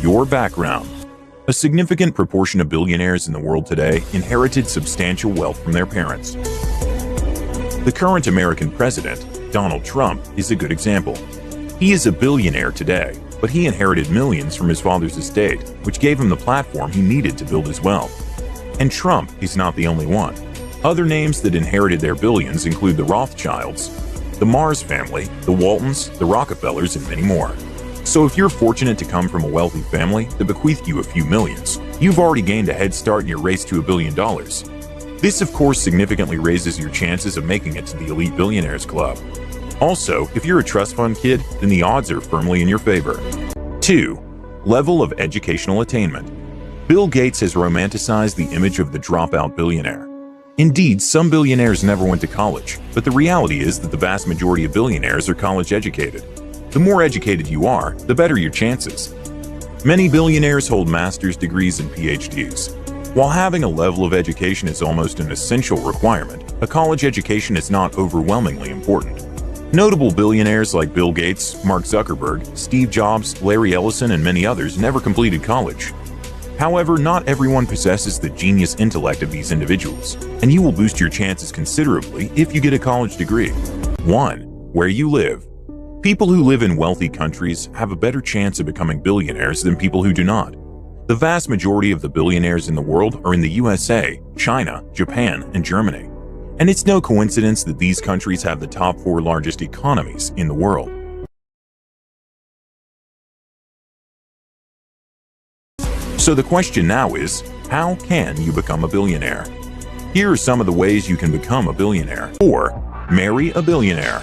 Your background. A significant proportion of billionaires in the world today inherited substantial wealth from their parents. The current American president, Donald Trump, is a good example. He is a billionaire today, but he inherited millions from his father's estate, which gave him the platform he needed to build his wealth. And Trump is not the only one. Other names that inherited their billions include the Rothschilds, the Mars family, the Waltons, the Rockefellers, and many more. So if you're fortunate to come from a wealthy family that bequeathed you a few millions, you've already gained a head start in your race to $1 billion. This, of course, significantly raises your chances of making it to the elite billionaires club. Also, if you're a trust fund kid, then the odds are firmly in your favor. 2. Level of educational attainment. Bill Gates has romanticized the image of the dropout billionaire. Indeed, some billionaires never went to college, but the reality is that the vast majority of billionaires are college educated. The more educated you are, the better your chances. Many billionaires hold master's degrees and PhDs. While having a level of education is almost an essential requirement, a college education is not overwhelmingly important. Notable billionaires like Bill Gates, Mark Zuckerberg, Steve Jobs, Larry Ellison, and many others never completed college. However, not everyone possesses the genius intellect of these individuals, and you will boost your chances considerably if you get a college degree. 1. Where you live. People who live in wealthy countries have a better chance of becoming billionaires than people who do not. The vast majority of the billionaires in the world are in the USA, China, Japan, and Germany. And it's no coincidence that these countries have the top 4 largest economies in the world. So the question now is, how can you become a billionaire? Here are some of the ways you can become a billionaire. 4. Marry a billionaire.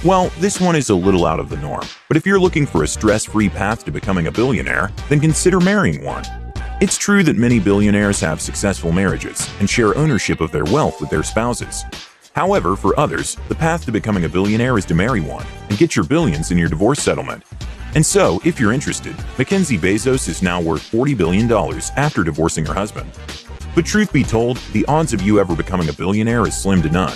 Well, this one is a little out of the norm, but if you're looking for a stress-free path to becoming a billionaire, then consider marrying one. It's true that many billionaires have successful marriages and share ownership of their wealth with their spouses. However, for others, the path to becoming a billionaire is to marry one and get your billions in your divorce settlement. And so, if you're interested, Mackenzie Bezos is now worth $40 billion after divorcing her husband. But truth be told, the odds of you ever becoming a billionaire is slim to none.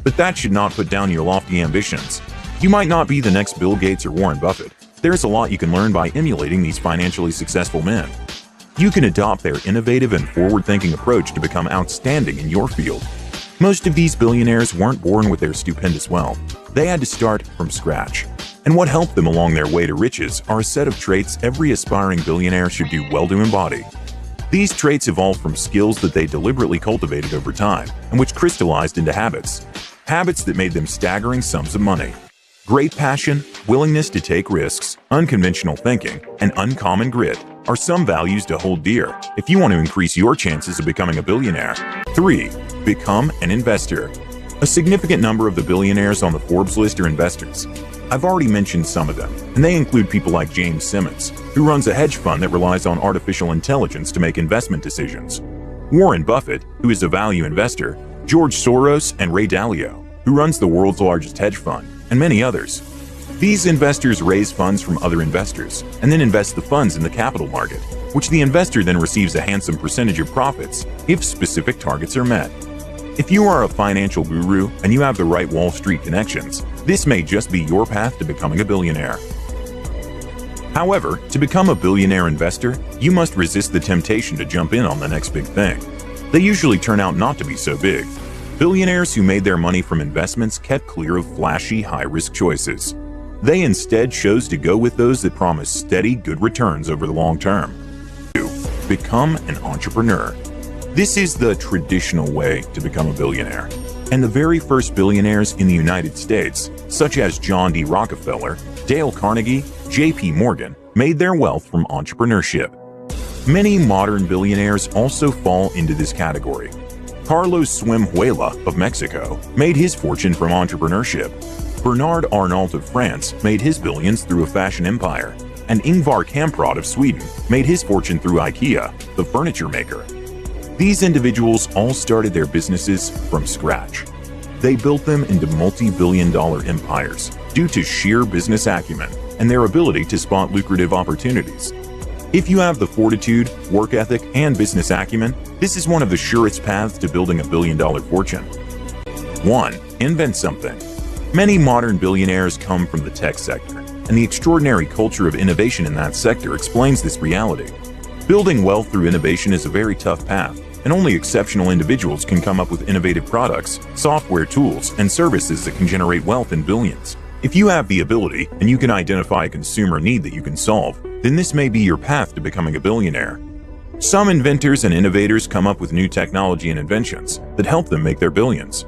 But that should not put down your lofty ambitions. You might not be the next Bill Gates or Warren Buffett. There's a lot you can learn by emulating these financially successful men. You can adopt their innovative and forward-thinking approach to become outstanding in your field. Most of these billionaires weren't born with their stupendous wealth. They had to start from scratch. And what helped them along their way to riches are a set of traits every aspiring billionaire should do well to embody. These traits evolved from skills that they deliberately cultivated over time and which crystallized into habits. Habits that made them staggering sums of money. Great passion, willingness to take risks, unconventional thinking, and uncommon grit are some values to hold dear if you want to increase your chances of becoming a billionaire. 3. Become an investor. A significant number of the billionaires on the Forbes list are investors. I've already mentioned some of them, and they include people like James Simmons, who runs a hedge fund that relies on artificial intelligence to make investment decisions, Warren Buffett, who is a value investor, George Soros, and Ray Dalio, who runs the world's largest hedge fund, and many others. These investors raise funds from other investors and then invest the funds in the capital market, which the investor then receives a handsome percentage of profits if specific targets are met. If you are a financial guru and you have the right Wall Street connections, this may just be your path to becoming a billionaire. However, to become a billionaire investor, you must resist the temptation to jump in on the next big thing. They usually turn out not to be so big. Billionaires who made their money from investments kept clear of flashy, high-risk choices. They instead chose to go with those that promise steady, good returns over the long term. 2. Become an entrepreneur. This is the traditional way to become a billionaire. And the very first billionaires in the United States, such as John D. Rockefeller, Dale Carnegie, J.P. Morgan, made their wealth from entrepreneurship. Many modern billionaires also fall into this category. Carlos Slim of Mexico made his fortune from entrepreneurship. Bernard Arnault of France made his billions through a fashion empire. And Ingvar Kamprad of Sweden made his fortune through IKEA, the furniture maker. These individuals all started their businesses from scratch. They built them into multi-billion-dollar empires due to sheer business acumen and their ability to spot lucrative opportunities. If you have the fortitude, work ethic, and business acumen, this is one of the surest paths to building a billion-dollar fortune. 1. Invent something. Many modern billionaires come from the tech sector. and the extraordinary culture of innovation in that sector explains this reality. Building wealth through innovation is a very tough path, and only exceptional individuals can come up with innovative products, software tools, and services that can generate wealth in billions. If you have the ability and you can identify a consumer need that you can solve, then this may be your path to becoming a billionaire. Some inventors and innovators come up with new technology and inventions that help them make their billions.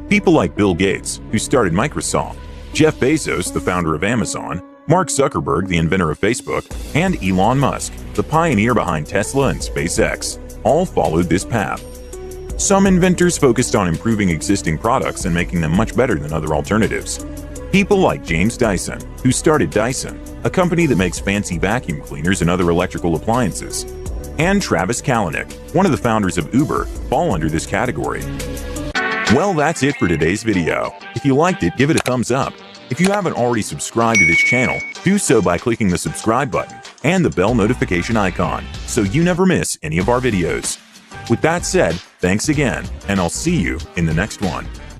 People like Bill Gates, who started Microsoft, Jeff Bezos, the founder of Amazon, Mark Zuckerberg, the inventor of Facebook, and Elon Musk, the pioneer behind Tesla and SpaceX, all followed this path. Some inventors focused on improving existing products and making them much better than other alternatives. People like James Dyson, who started Dyson, a company that makes fancy vacuum cleaners and other electrical appliances, and Travis Kalanick, one of the founders of Uber, fall under this category. Well, that's it for today's video. If you liked it, give it a thumbs up. If you haven't already subscribed to this channel, do so by clicking the subscribe button and the bell notification icon so you never miss any of our videos. With that said, thanks again, and I'll see you in the next one.